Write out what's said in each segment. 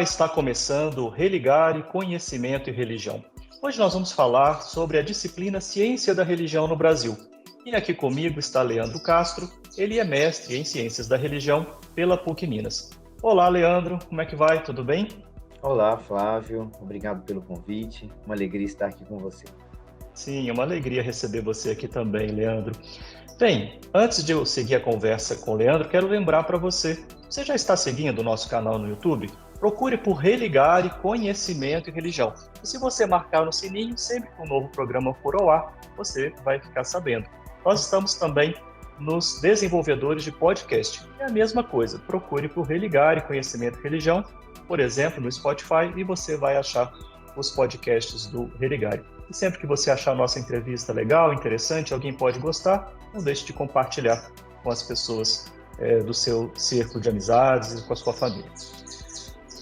está começando Religare, Conhecimento e Religião. Hoje nós vamos falar sobre a disciplina Ciência da Religião no Brasil. E aqui comigo está Leandro Castro, ele é mestre em Ciências da Religião pela PUC Minas. Olá, Leandro, como é que vai? Tudo bem? Olá, Flávio, obrigado pelo convite, uma alegria estar aqui com você. Sim, é uma alegria receber você aqui também, Leandro. Bem, antes de eu seguir a conversa com o Leandro, quero lembrar para você, você já está seguindo o nosso canal no YouTube? Procure por Religare, Conhecimento e Religião. E se você marcar no sininho, sempre que um novo programa for ao ar, você vai ficar sabendo. Nós estamos também nos desenvolvedores de podcast. É a mesma coisa, procure por Religare, Conhecimento e Religião, por exemplo, no Spotify, e você vai achar os podcasts do Religare. E sempre que você achar a nossa entrevista legal, interessante, alguém pode gostar, não deixe de compartilhar com as pessoas do seu círculo de amizades e com a sua família.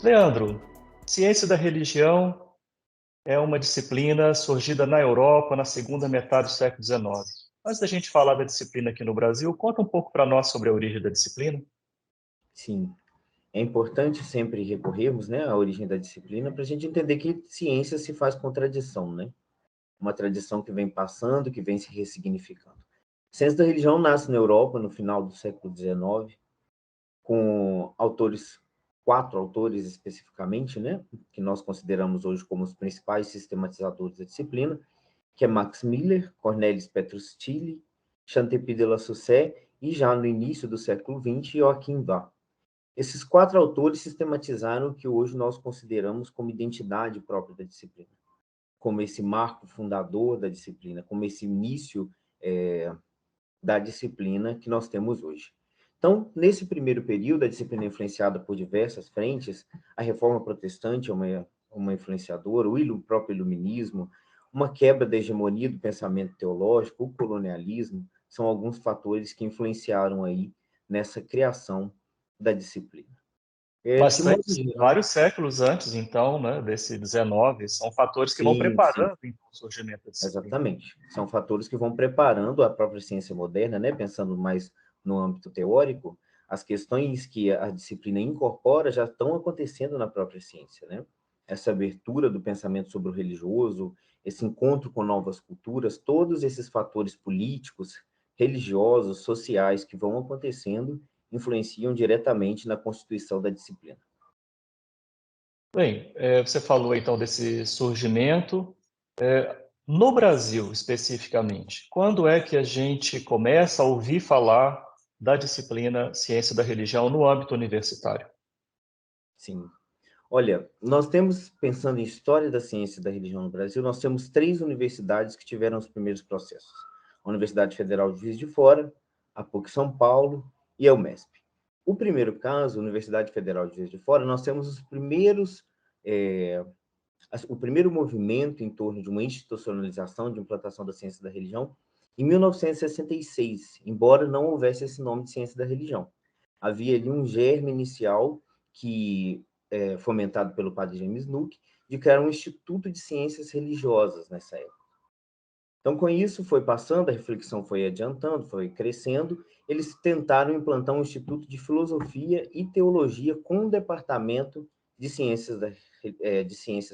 Leandro, ciência da religião é uma disciplina surgida na Europa na segunda metade do século XIX. Antes da gente falar da disciplina aqui no Brasil, conta um pouco para nós sobre a origem da disciplina. Sim, é importante sempre recorrermos, né, à origem da disciplina para a gente entender que ciência se faz com tradição, né? Uma tradição que vem passando, que vem se ressignificando. A ciência da religião nasce na Europa no final do século XIX, com quatro autores especificamente, né, que nós consideramos hoje como os principais sistematizadores da disciplina, que é Max Miller, Cornelis Petrus Tilly, Chantepie de la Saussaye e, já no início do século XX, Joachim Bach. Esses quatro autores sistematizaram o que hoje nós consideramos como identidade própria da disciplina, como esse marco fundador da disciplina, como esse início da disciplina que nós temos hoje. Então, nesse primeiro período, a disciplina é influenciada por diversas frentes, a Reforma Protestante é uma influenciadora, o próprio Iluminismo, uma quebra da hegemonia do pensamento teológico, o colonialismo, são alguns fatores que influenciaram aí nessa criação da disciplina. Vários séculos antes, então, né, desse 19, são fatores que vão Sim, preparando então, o surgimento da disciplina. exatamente. São fatores que vão preparando a própria ciência moderna, né, pensando mais no âmbito teórico, as questões que a disciplina incorpora já estão acontecendo na própria ciência, né? Essa abertura do pensamento sobre o religioso, esse encontro com novas culturas, todos esses fatores políticos, religiosos, sociais que vão acontecendo, influenciam diretamente na constituição da disciplina. Bem, você falou então desse surgimento. No Brasil, especificamente, quando é que a gente começa a ouvir falar da disciplina Ciência da Religião no âmbito universitário? Sim. Olha, nós temos, pensando em história da ciência e da religião no Brasil, nós temos 3 universidades que tiveram os primeiros processos. A Universidade Federal de Juiz de Fora, a PUC São Paulo e a UMESP. O primeiro caso, a Universidade Federal de Juiz de Fora, nós temos o primeiro movimento em torno de uma institucionalização de implantação da ciência da religião em 1966, embora não houvesse esse nome de ciência da religião. Havia ali um germe inicial que fomentado pelo padre James Nook, de criar um Instituto de Ciências Religiosas nessa época. Então, com isso, foi passando, a reflexão foi adiantando, foi crescendo, eles tentaram implantar um Instituto de Filosofia e Teologia com um departamento de ciências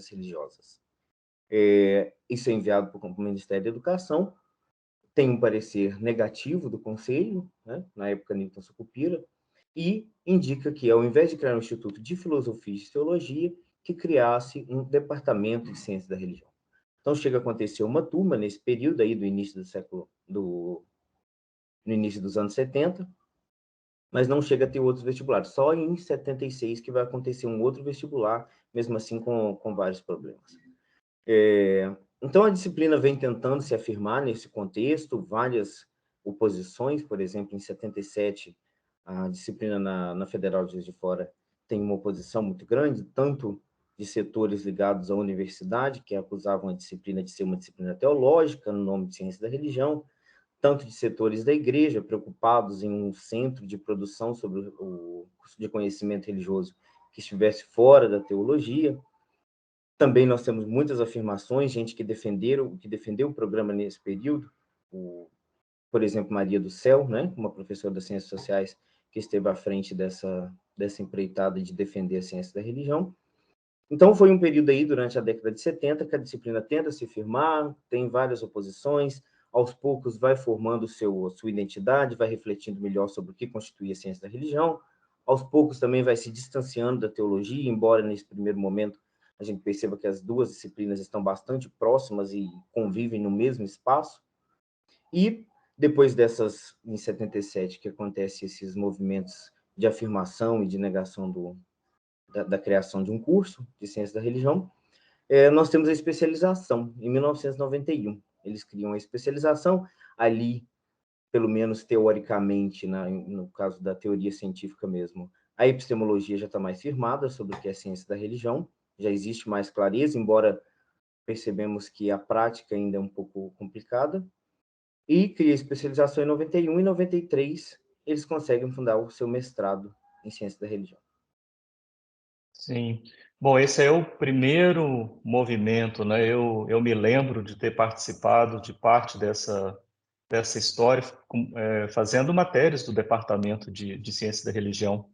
religiosas. Isso é enviado para o Ministério da Educação, tem um parecer negativo do Conselho, né, na época Newton Sucupira, e indica que, ao invés de criar um Instituto de Filosofia e Teologia, que criasse um departamento de Ciência da Religião. Então, chega a acontecer uma turma nesse período aí do início no início dos anos 70, mas não chega a ter outros vestibulares. Só em 76 que vai acontecer um outro vestibular, mesmo assim com vários problemas. Então, a disciplina vem tentando se afirmar nesse contexto, várias oposições, por exemplo, em 77, a disciplina na Federal de Juiz de Fora tem uma oposição muito grande, tanto de setores ligados à universidade, que acusavam a disciplina de ser uma disciplina teológica, no nome de ciência da religião, tanto de setores da igreja, preocupados em um centro de produção sobre o de conhecimento religioso que estivesse fora da teologia. Também nós temos muitas afirmações, gente que defendeu o programa nesse período, por exemplo, Maria do Céu, né, uma professora das Ciências Sociais que esteve à frente dessa empreitada de defender a ciência da religião. Então, foi um período aí, durante a década de 70, que a disciplina tenta se firmar, tem várias oposições, aos poucos vai formando sua identidade, vai refletindo melhor sobre o que constitui a ciência da religião, aos poucos também vai se distanciando da teologia, embora nesse primeiro momento a gente perceba que as duas disciplinas estão bastante próximas e convivem no mesmo espaço. E depois em 77, que acontece esses movimentos de afirmação e de negação da criação de um curso de ciência da religião, nós temos a especialização, em 1991. Eles criam a especialização ali, pelo menos teoricamente, no caso da teoria científica mesmo, a epistemologia já está mais firmada sobre o que é ciência da religião, já existe mais clareza, embora percebemos que a prática ainda é um pouco complicada, e cria a especialização em 91 e 93 eles conseguem fundar o seu mestrado em ciência da religião. Sim. Bom, esse é o primeiro movimento, né? Eu me lembro de ter participado de parte dessa história, fazendo matérias do Departamento de Ciência da Religião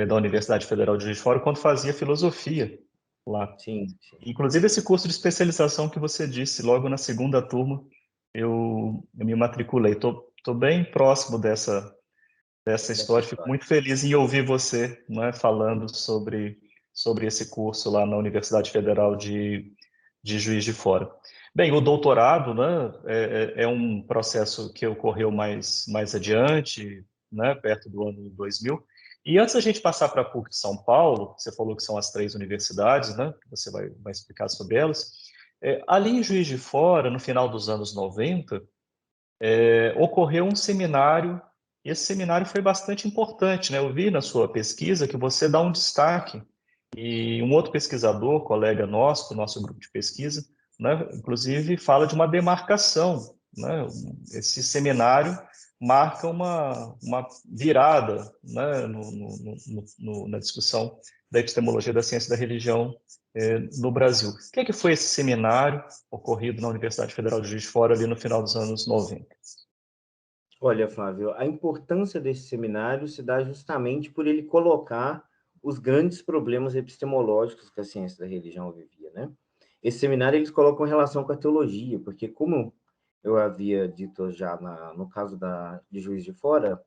da Universidade Federal de Juiz de Fora, quando fazia filosofia lá. Sim, sim. Inclusive, esse curso de especialização que você disse, logo na segunda turma, eu me matriculei. Estou bem próximo dessa história. Fico muito feliz em ouvir você, né, falando sobre esse curso lá na Universidade Federal de Juiz de Fora. Bem, o doutorado, né, é um processo que ocorreu mais adiante, né, perto do ano 2000. E antes da gente passar para a PUC de São Paulo, você falou que são as 3 universidades, né, você vai explicar sobre elas. Ali em Juiz de Fora, no final dos anos 90, ocorreu um seminário, e esse seminário foi bastante importante, né? Eu vi na sua pesquisa que você dá um destaque, e um outro pesquisador, colega nosso, do nosso grupo de pesquisa, né, inclusive fala de uma demarcação, né? Esse seminário marca uma virada, né, na discussão da epistemologia da ciência da religião no Brasil. O que foi esse seminário ocorrido na Universidade Federal de Juiz de Fora ali no final dos anos 90? Olha, Flávio, a importância desse seminário se dá justamente por ele colocar os grandes problemas epistemológicos que a ciência da religião vivia, né? Esse seminário eles colocam em relação com a teologia, porque como eu havia dito já no caso de Juiz de Fora,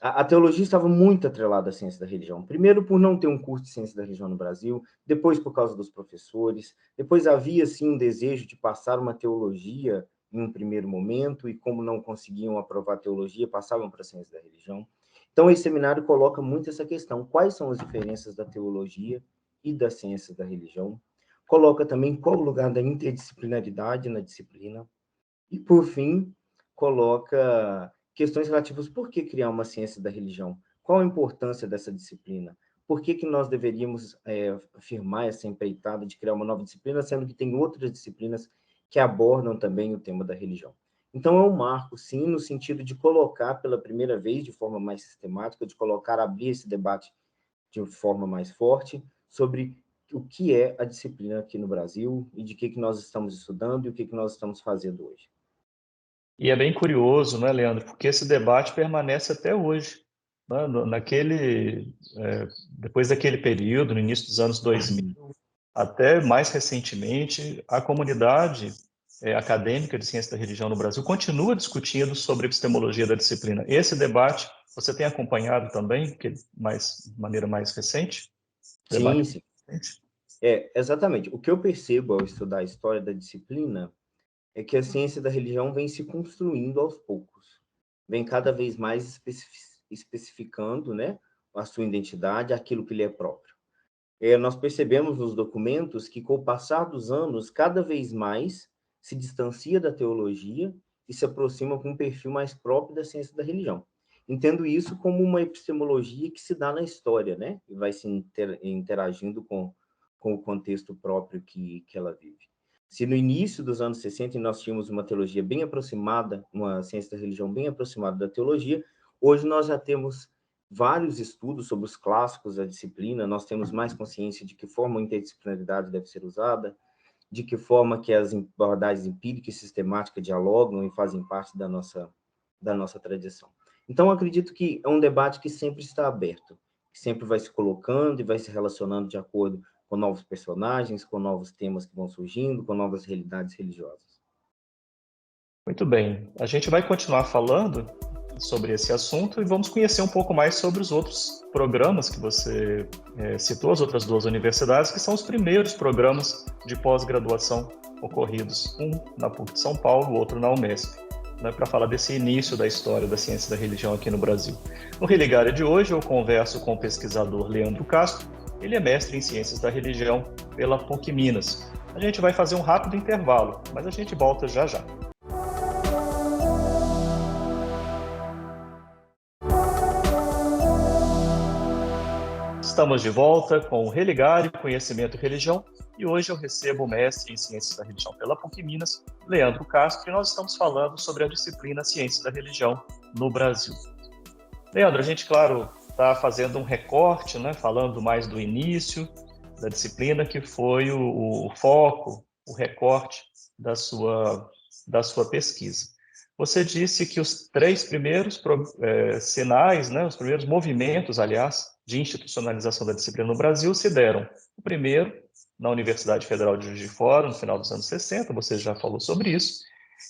a teologia estava muito atrelada à ciência da religião. Primeiro, por não ter um curso de ciência da religião no Brasil, depois, por causa dos professores, depois havia, sim, um desejo de passar uma teologia em um primeiro momento, e como não conseguiam aprovar a teologia, passavam para a ciência da religião. Então, esse seminário coloca muito essa questão: quais são as diferenças da teologia e da ciência da religião? Coloca também qual o lugar da interdisciplinaridade na disciplina. E, por fim, coloca questões relativas por que criar uma ciência da religião? Qual a importância dessa disciplina? Por que nós deveríamos afirmar essa empreitada de criar uma nova disciplina, sendo que tem outras disciplinas que abordam também o tema da religião? Então, é um marco, sim, no sentido de colocar pela primeira vez, de forma mais sistemática, abrir esse debate de forma mais forte sobre o que é a disciplina aqui no Brasil e de que nós estamos estudando e o que nós estamos fazendo hoje. E é bem curioso, né, Leandro, porque esse debate permanece até hoje, né? Depois daquele período, no início dos anos 2000, até mais recentemente, a comunidade acadêmica de ciência da religião no Brasil continua discutindo sobre a epistemologia da disciplina. Esse debate você tem acompanhado também, de maneira mais recente? Sim, Debate sim. recente? Exatamente. O que eu percebo ao estudar a história da disciplina é que a ciência da religião vem se construindo aos poucos, vem cada vez mais especificando, né, a sua identidade, aquilo que lhe é próprio. Nós percebemos nos documentos que, com o passar dos anos, cada vez mais se distancia da teologia e se aproxima com um perfil mais próprio da ciência da religião. Entendo isso como uma epistemologia que se dá na história, né, e vai se interagindo com o contexto próprio que ela vive. Se no início dos anos 60 nós tínhamos uma teologia bem aproximada, uma ciência da religião bem aproximada da teologia, hoje nós já temos vários estudos sobre os clássicos da disciplina, nós temos mais consciência de que forma a interdisciplinaridade deve ser usada, de que forma que as abordagens empíricas e sistemáticas dialogam e fazem parte da nossa tradição. Então, acredito que é um debate que sempre está aberto, que sempre vai se colocando e vai se relacionando de acordo com novos personagens, com novos temas que vão surgindo, com novas realidades religiosas. Muito bem. A gente vai continuar falando sobre esse assunto e vamos conhecer um pouco mais sobre os outros programas que você citou, as outras duas universidades, que são os primeiros programas de pós-graduação ocorridos, um na PUC de São Paulo, o outro na Unesp, né, para falar desse início da história da ciência da religião aqui no Brasil. No Religária de hoje, eu converso com o pesquisador Leandro Castro. Ele é mestre em Ciências da Religião pela PUC Minas. A gente vai fazer um rápido intervalo, mas a gente volta já já. Estamos de volta com o Religário, Conhecimento e Religião, e hoje eu recebo o mestre em Ciências da Religião pela PUC Minas, Leandro Castro, e nós estamos falando sobre a disciplina Ciências da Religião no Brasil. Leandro, a gente, claro, está fazendo um recorte, né, falando mais do início da disciplina, que foi o foco, o recorte da sua pesquisa. Você disse que os três primeiros sinais, né, os primeiros movimentos, aliás, de institucionalização da disciplina no Brasil se deram. O primeiro, na Universidade Federal de Juiz de Fora, no final dos anos 60, você já falou sobre isso,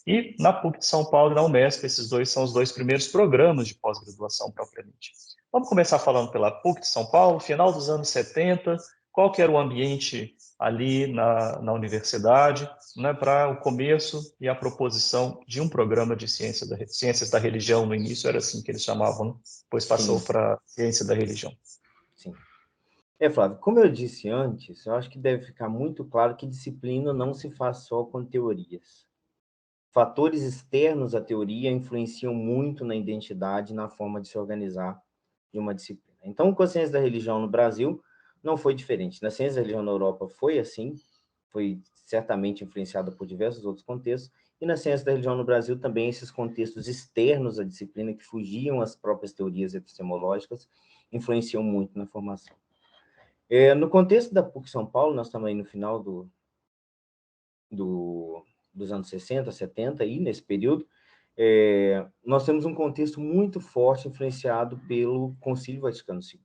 e na PUC de São Paulo e na Unesp, esses dois são os dois primeiros programas de pós-graduação propriamente. Vamos começar falando pela PUC de São Paulo, final dos anos 70, qual que era o ambiente ali na universidade, né, para o começo e a proposição de um programa de ciências da religião. No início era assim que eles chamavam, depois passou para ciência da religião. Sim. Flávio, como eu disse antes, eu acho que deve ficar muito claro que disciplina não se faz só com teorias. Fatores externos à teoria influenciam muito na identidade e na forma de se organizar de uma disciplina. Então, com a ciência da religião no Brasil, não foi diferente. Na ciência da religião na Europa foi assim, foi certamente influenciada por diversos outros contextos, e na ciência da religião no Brasil também esses contextos externos à disciplina, que fugiam às próprias teorias epistemológicas, influenciam muito na formação. No contexto da PUC São Paulo, nós estamos aí no final dos anos 60, 70, aí, nesse período, nós temos um contexto muito forte influenciado pelo Concílio Vaticano II.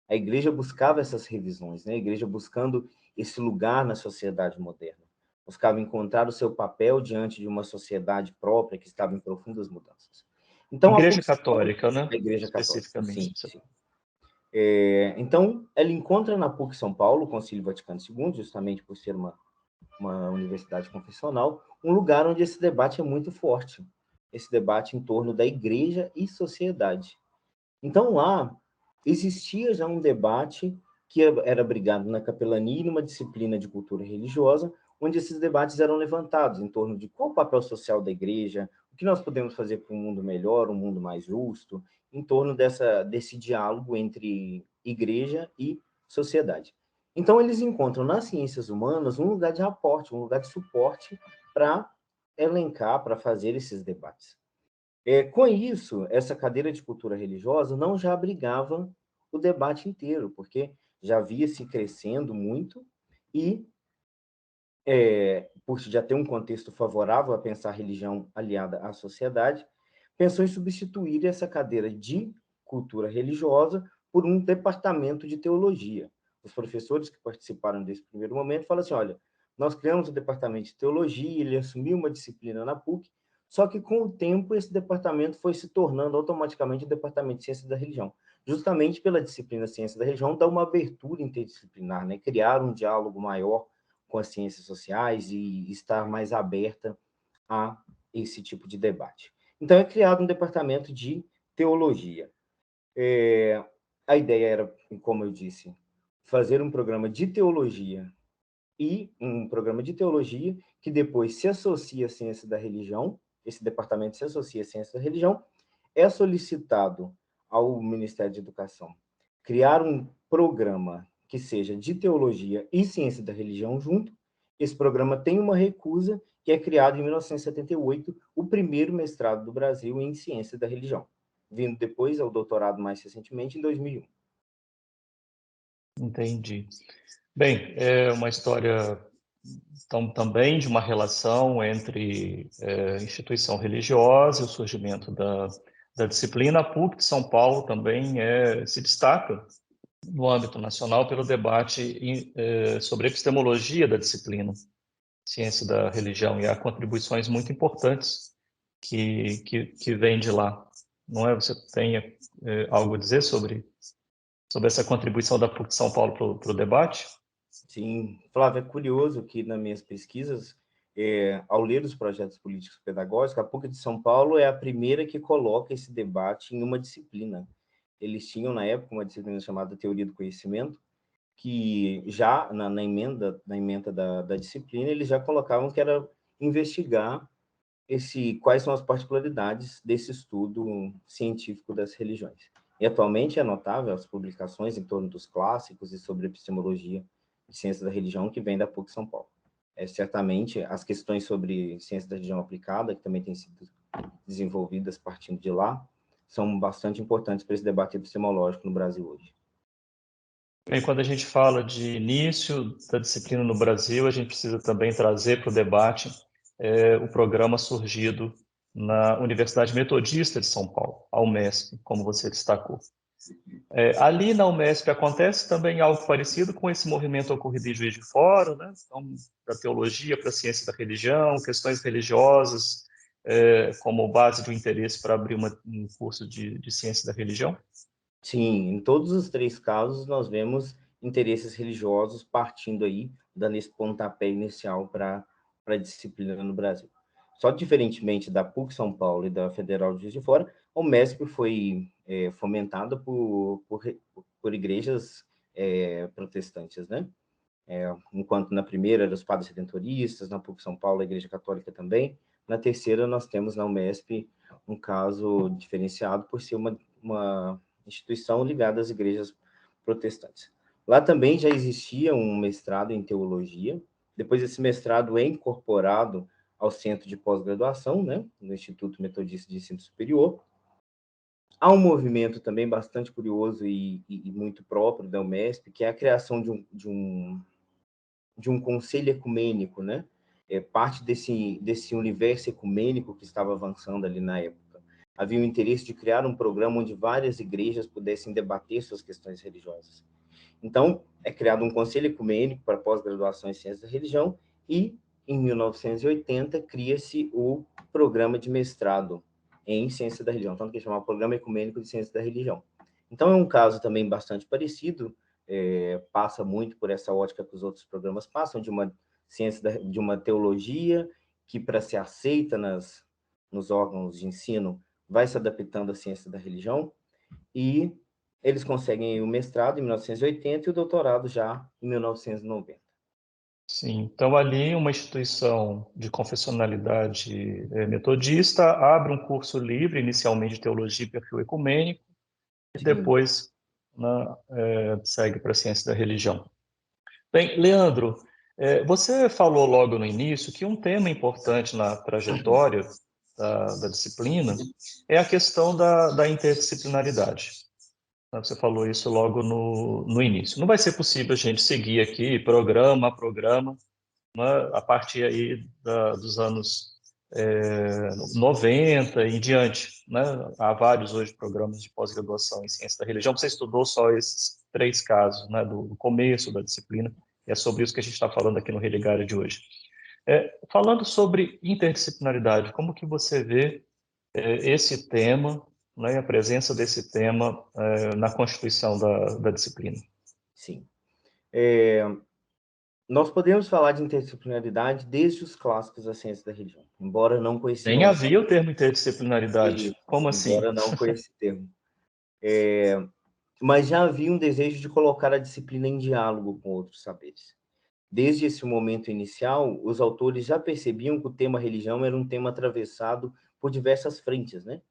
A igreja buscava essas revisões, né? A igreja buscando esse lugar na sociedade moderna, buscava encontrar o seu papel diante de uma sociedade própria que estava em profundas mudanças. Então, Igreja Católica, né? A igreja Católica, especificamente. Sim. Então, ela encontra na PUC São Paulo, o Concílio Vaticano II, justamente por ser uma universidade confessional, um lugar onde esse debate é muito forte, esse debate em torno da igreja e sociedade. Então, lá, existia já um debate que era abrigado na capelania e numa disciplina de cultura religiosa, onde esses debates eram levantados em torno de qual o papel social da igreja, o que nós podemos fazer para um mundo melhor, um mundo mais justo, em torno desse diálogo entre igreja e sociedade. Então, eles encontram nas ciências humanas um lugar de aporte, um lugar de suporte para elencar, para fazer esses debates. Com isso, essa cadeira de cultura religiosa não já abrigava o debate inteiro, porque já via se crescendo muito e, por já ter um contexto favorável a pensar a religião aliada à sociedade, pensou em substituir essa cadeira de cultura religiosa por um departamento de teologia. Os professores que participaram desse primeiro momento falam assim, olha, nós criamos o departamento de teologia, ele assumiu uma disciplina na PUC, só que, com o tempo, esse departamento foi se tornando automaticamente o Departamento de Ciência da Religião, justamente pela disciplina Ciência da Religião, dar uma abertura interdisciplinar, né? Criar um diálogo maior com as ciências sociais e estar mais aberta a esse tipo de debate. Então, é criado um departamento de teologia. A ideia era, como eu disse, fazer um programa de teologia e um programa de teologia que depois se associa à ciência da religião, esse departamento se associa à ciência da religião, é solicitado ao Ministério de Educação criar um programa que seja de teologia e ciência da religião junto. Esse programa tem uma recusa, que é criado em 1978, o primeiro mestrado do Brasil em ciência da religião, vindo depois ao doutorado mais recentemente, em 2001. Entendi. Bem, é uma história também de uma relação entre instituição religiosa e o surgimento da disciplina. A PUC de São Paulo também se destaca no âmbito nacional pelo debate sobre a epistemologia da disciplina, ciência da religião, e há contribuições muito importantes que vêm de lá. Não é? Você tem algo a dizer sobre essa contribuição da PUC São Paulo para o debate? Sim, Flávio, é curioso que nas minhas pesquisas, ao ler os projetos políticos pedagógicos, a PUC de São Paulo é a primeira que coloca esse debate em uma disciplina. Eles tinham, na época, uma disciplina chamada Teoria do Conhecimento, que já na emenda da disciplina, eles já colocavam que era investigar quais são as particularidades desse estudo científico das religiões. E atualmente é notável as publicações em torno dos clássicos e sobre epistemologia de ciência da religião que vem da PUC São Paulo. Certamente as questões sobre ciência da religião aplicada, que também têm sido desenvolvidas partindo de lá, são bastante importantes para esse debate epistemológico no Brasil hoje. Bem, quando a gente fala de início da disciplina no Brasil, a gente precisa também trazer para o debate o programa surgido na Universidade Metodista de São Paulo, a UMESP, como você destacou. Ali na UMESP acontece também algo parecido com esse movimento ocorrido em Juiz de Fora, né? Então, da teologia para a ciência da religião, questões religiosas como base do interesse para abrir um curso de ciência da religião. Sim, em todos os três casos nós vemos interesses religiosos partindo aí, dando esse pontapé inicial para a disciplina no Brasil. Só diferentemente da PUC São Paulo e da Federal de Juiz de Fora, o MESP foi fomentada por igrejas protestantes, né? Enquanto na primeira eram os padres redentoristas, na PUC São Paulo a Igreja Católica também, na terceira nós temos na UMESP um caso diferenciado por ser uma instituição ligada às igrejas protestantes. Lá também já existia um mestrado em teologia, depois esse mestrado é incorporado ao centro de pós-graduação, né, no Instituto Metodista de Ensino Superior. Há um movimento também bastante curioso e muito próprio da UMESP, que é a criação de um conselho ecumênico, né? Parte desse universo ecumênico que estava avançando ali na época. Havia o interesse de criar um programa onde várias igrejas pudessem debater suas questões religiosas. Então, é criado um conselho ecumênico para pós-graduação em ciência da religião e, em 1980, cria-se o programa de mestrado em ciência da religião, tanto que chama Programa Ecumênico de Ciência da Religião. Então, é um caso também bastante parecido, passa muito por essa ótica que os outros programas passam, de uma ciência, de uma teologia que, para ser aceita nos órgãos de ensino, vai se adaptando à ciência da religião, e eles conseguem o mestrado em 1980 e o doutorado já em 1990. Sim, então ali uma instituição de confessionalidade metodista abre um curso livre, inicialmente de teologia e perfil ecumênico, e Sim. depois segue para a ciência da religião. Bem, Leandro, você falou logo no início que um tema importante na trajetória da disciplina é a questão da interdisciplinaridade. Você falou isso logo no início. Não vai ser possível a gente seguir aqui programa a programa, né, a partir aí dos anos 90 e em diante. Né? Há vários hoje programas de pós-graduação em ciência da religião. Você estudou só esses três casos, né, do começo da disciplina, e é sobre isso que a gente está falando aqui no Religário de hoje. Falando sobre interdisciplinaridade, como que você vê esse tema, né, a presença desse tema na constituição da disciplina? Sim. Nós podemos falar de interdisciplinaridade desde os clássicos da ciência da religião, embora não com esse Nem nome. havia o termo interdisciplinaridade. Como assim? Embora não com esse termo. Mas já havia um desejo de colocar a disciplina em diálogo com outros saberes. Desde esse momento inicial, os autores já percebiam que o tema religião era um tema atravessado por diversas frentes, né?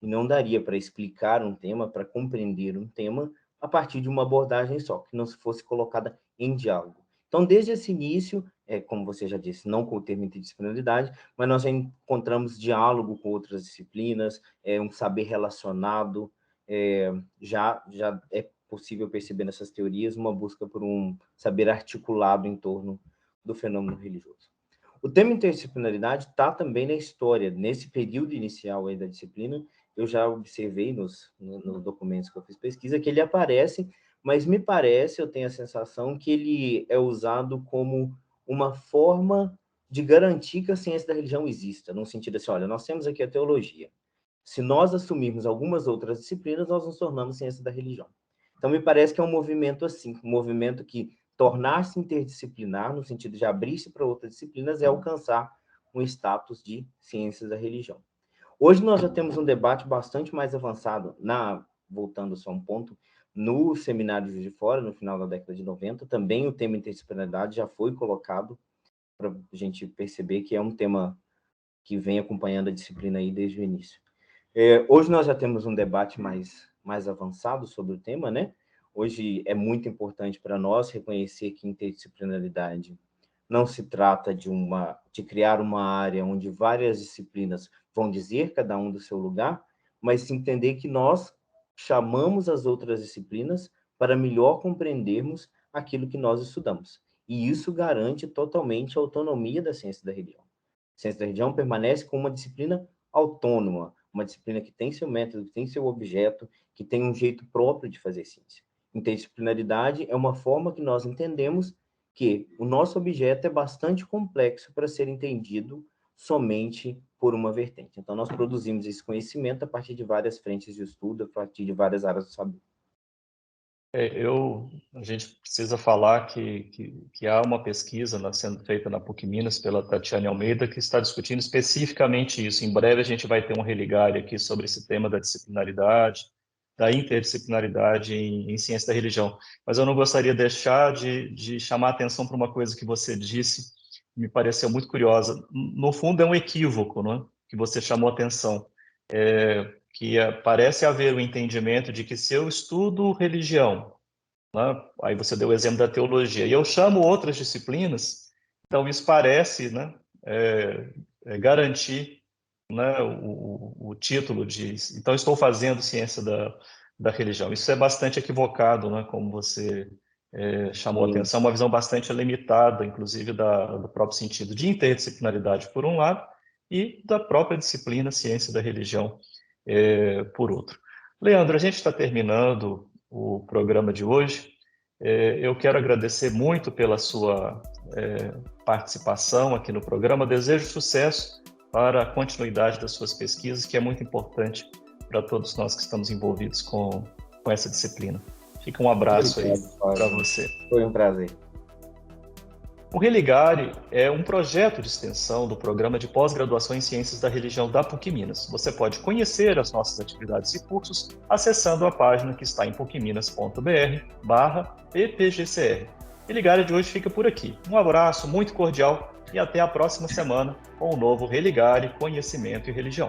E não daria para explicar um tema, para compreender um tema, a partir de uma abordagem só, que não fosse colocada em diálogo. Então, desde esse início, como você já disse, não com o termo interdisciplinaridade, mas nós já encontramos diálogo com outras disciplinas, um saber relacionado, já é possível perceber nessas teorias uma busca por um saber articulado em torno do fenômeno religioso. O tema interdisciplinaridade está também na história. Nesse período inicial aí da disciplina, eu já observei nos documentos que eu fiz pesquisa que ele aparece, mas me parece, eu tenho a sensação que ele é usado como uma forma de garantir que a ciência da religião exista, no sentido assim, olha, nós temos aqui a teologia. Se nós assumirmos algumas outras disciplinas, nós nos tornamos ciência da religião. Então, me parece que é um movimento assim, um movimento que tornar-se interdisciplinar, no sentido de abrir-se para outras disciplinas, é alcançar um status de ciências da religião. Hoje nós já temos um debate bastante mais avançado, voltando só um ponto, no seminário Juiz de Fora, no final da década de 90, também o tema interdisciplinaridade já foi colocado para a gente perceber que é um tema que vem acompanhando a disciplina aí desde o início. Hoje nós já temos um debate mais avançado sobre o tema, né? Hoje é muito importante para nós reconhecer que interdisciplinaridade não se trata de criar uma área onde várias disciplinas vão dizer cada um do seu lugar, mas entender que nós chamamos as outras disciplinas para melhor compreendermos aquilo que nós estudamos. E isso garante totalmente a autonomia da ciência da religião. A ciência da religião permanece como uma disciplina autônoma, uma disciplina que tem seu método, que tem seu objeto, que tem um jeito próprio de fazer ciência. Interdisciplinaridade é uma forma que nós entendemos que o nosso objeto é bastante complexo para ser entendido somente por uma vertente. Então, nós produzimos esse conhecimento a partir de várias frentes de estudo, a partir de várias áreas do saber. A gente precisa falar que há uma pesquisa sendo feita na PUC Minas pela Tatiane Almeida que está discutindo especificamente isso. Em breve a gente vai ter um religário aqui sobre esse tema da disciplinaridade, da interdisciplinaridade em ciência da religião. Mas eu não gostaria de deixar de chamar a atenção para uma coisa que você disse, que me pareceu muito curiosa. No fundo é um equívoco, não é? Que você chamou a atenção. Parece haver o entendimento de que se eu estudo religião, né, aí você deu o exemplo da teologia, e eu chamo outras disciplinas, então isso parece, né, garantir, né, o título de... Então, estou fazendo ciência da religião. Isso é bastante equivocado, né, como você chamou a atenção, uma visão bastante limitada, inclusive, do próprio sentido de interdisciplinaridade, por um lado, e da própria disciplina ciência da religião, por outro. Leandro, a gente está terminando o programa de hoje. Eu quero agradecer muito pela sua participação aqui no programa. Desejo sucesso para a continuidade das suas pesquisas, que é muito importante para todos nós que estamos envolvidos com essa disciplina. Fica um abraço aí para você. Foi um prazer. O Religare é um projeto de extensão do programa de pós-graduação em Ciências da Religião da PUC Minas. Você pode conhecer as nossas atividades e cursos acessando a página que está em pucminas.br/ppgcr. O Religare de hoje fica por aqui. Um abraço muito cordial e até a próxima semana com o novo Religare Conhecimento e Religião.